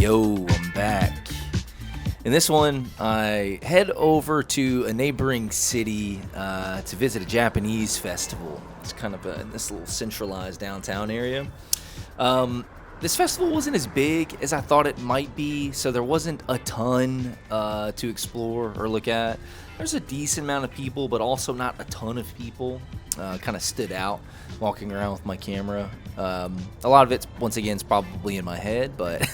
Yo, I'm back. In this one, I head over to a neighboring city to visit a Japanese festival. It's kind of in this little centralized downtown area. This festival wasn't as big as I thought it might be, so there wasn't a ton to explore or look at. There's a decent amount of people, but also not a ton of people. Kind of stood out walking around with my camera. A lot of it's, once again, it's probably in my head, but,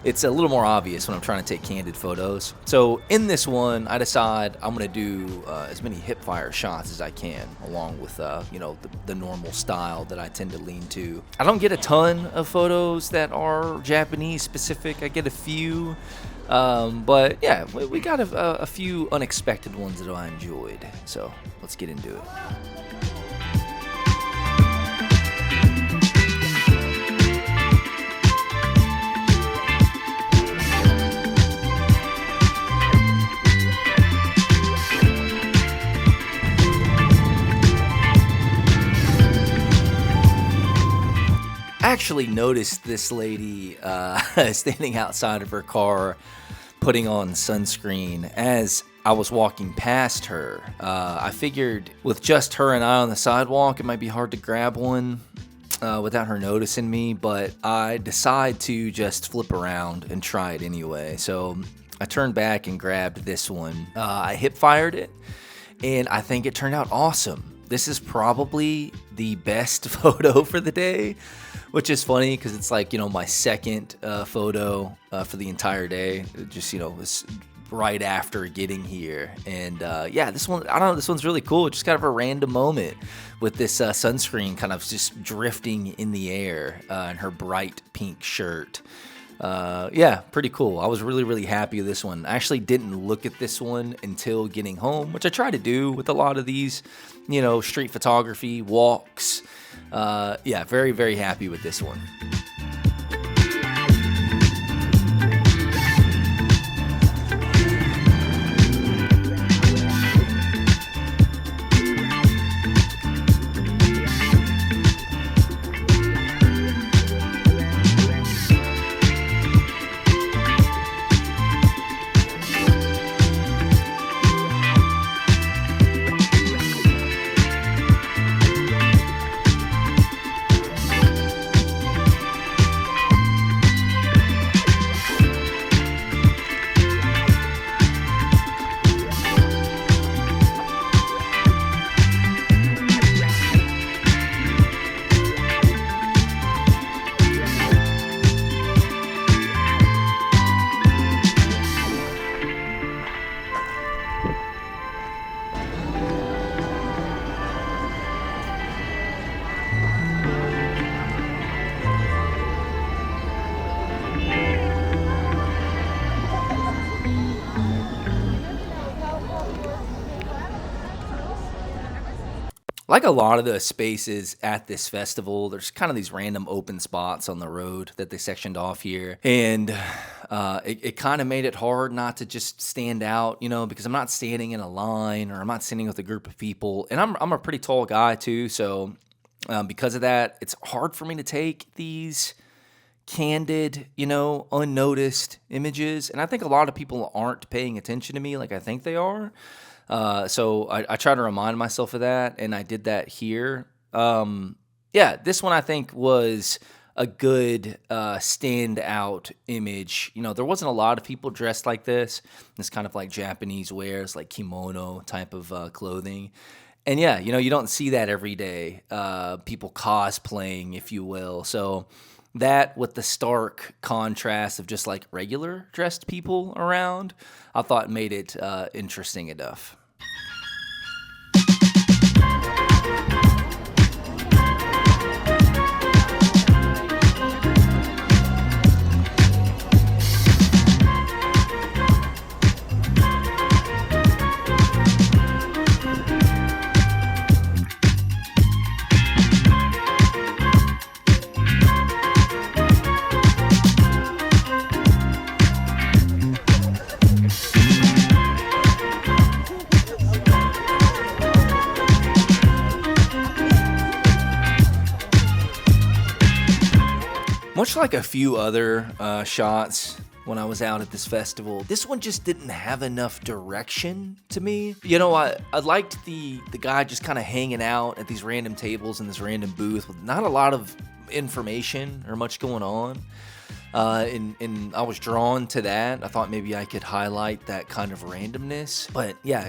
it's a little more obvious when I'm trying to take candid photos. So in this one, I decide I'm going to do as many hip-fire shots as I can, along with, the normal style that I tend to lean to. I don't get a ton of photos that are Japanese-specific. I get a few. But yeah, we got a few unexpected ones that I enjoyed. So let's get into it. I actually noticed this lady standing outside of her car putting on sunscreen as I was walking past her. I figured with just her and I on the sidewalk, it might be hard to grab one without her noticing me, but I decide to just flip around and try it anyway. So I turned back and grabbed this one. I hip fired it, and I think it turned out awesome. This is probably the best photo for the day, which is funny because it's like, my second photo for the entire day. It just, was right after getting here. And this one, I don't know, this one's really cool. It's just kind of a random moment with this sunscreen kind of just drifting in the air and her bright pink shirt. Pretty cool. I was really, really happy with this one. I actually didn't look at this one until getting home, which I try to do with a lot of these, street photography, walks. Very, very happy with this one. Like a lot of the spaces at this festival, there's kind of these random open spots on the road that they sectioned off here. And it kind of made it hard not to just stand out, because I'm not standing in a line or I'm not standing with a group of people. And I'm a pretty tall guy too. So because of that, it's hard for me to take these candid, unnoticed images. And I think a lot of people aren't paying attention to me like I think they are. So I try to remind myself of that, and I did that here. This one I think was a good standout image. There wasn't a lot of people dressed like this. This kind of like Japanese wears, like kimono type of clothing. And you don't see that every day. People cosplaying, if you will. So that with the stark contrast of just like regular dressed people around, I thought made it interesting enough. Much like a few other shots when I was out at this festival, this one just didn't have enough direction to me. You know, I liked the guy just kind of hanging out at these random tables in this random booth with not a lot of information or much going on. And I was drawn to that. I thought maybe I could highlight that kind of randomness. But yeah,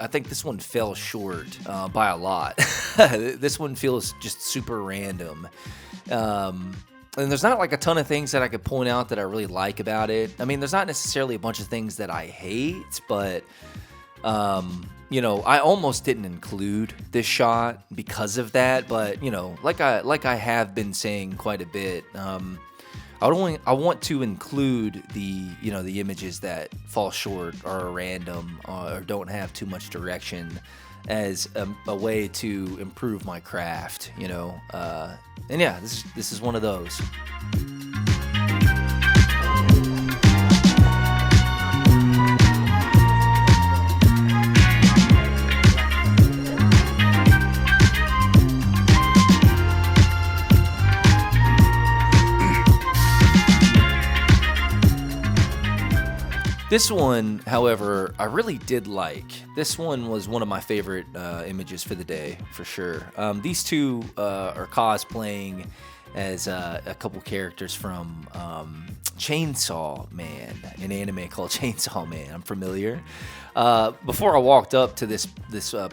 I think this one fell short by a lot. This one feels just super random. And there's not like a ton of things that I could point out that I really like about it. I mean, there's not necessarily a bunch of things that I hate, but you know, I almost didn't include this shot because of that. But you know, like I have been saying quite a bit, I want to include the images that fall short or are random or don't have too much direction as a way to improve my craft, you know. And yeah, this is one of those. This one, however, I really did like. This one was one of my favorite images for the day, for sure. These two are cosplaying as a couple characters from Chainsaw Man, an anime called Chainsaw Man. I'm familiar. Before I walked up to this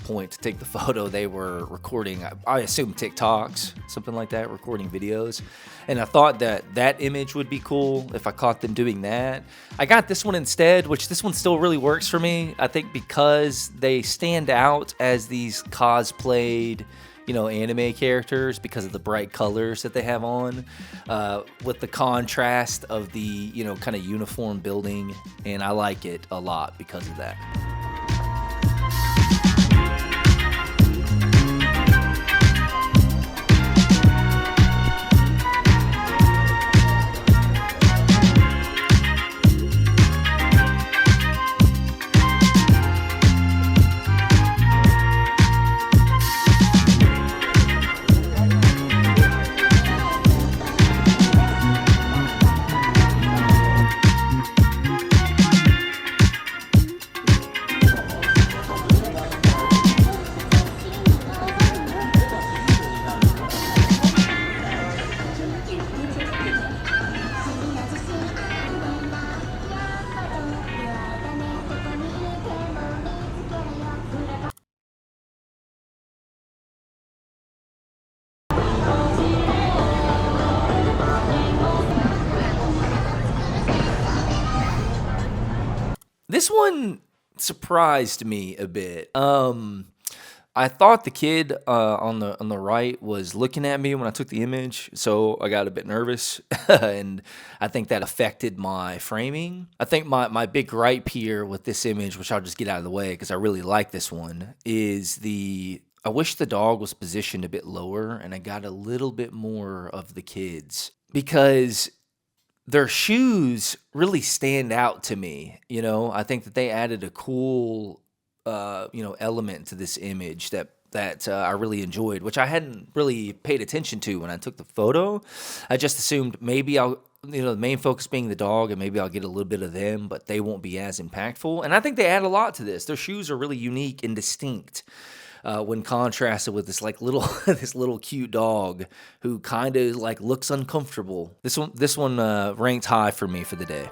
point to take the photo, they were recording, I assume TikToks, something like that, recording videos. And I thought that image would be cool if I caught them doing that. I got this one instead, which this one still really works for me. I think because they stand out as these cosplayed, you know, anime characters because of the bright colors that they have on, with the contrast of the, you know, kind of uniform building, and I like it a lot because of that. This one surprised me a bit. I thought the kid on the right was looking at me when I took the image, so I got a bit nervous, and I think that affected my framing. I think my big gripe here with this image, which I'll just get out of the way because I really like this one, is I wish the dog was positioned a bit lower and I got a little bit more of the kids, because their shoes really stand out to me. You know, I think that they added a cool, element to this image that I really enjoyed, which I hadn't really paid attention to when I took the photo. I just assumed maybe the main focus being the dog, and maybe I'll get a little bit of them, but they won't be as impactful. And I think they add a lot to this. Their shoes are really unique and distinct. When contrasted with this this little cute dog who kind of like looks uncomfortable. This one ranked high for me for the day.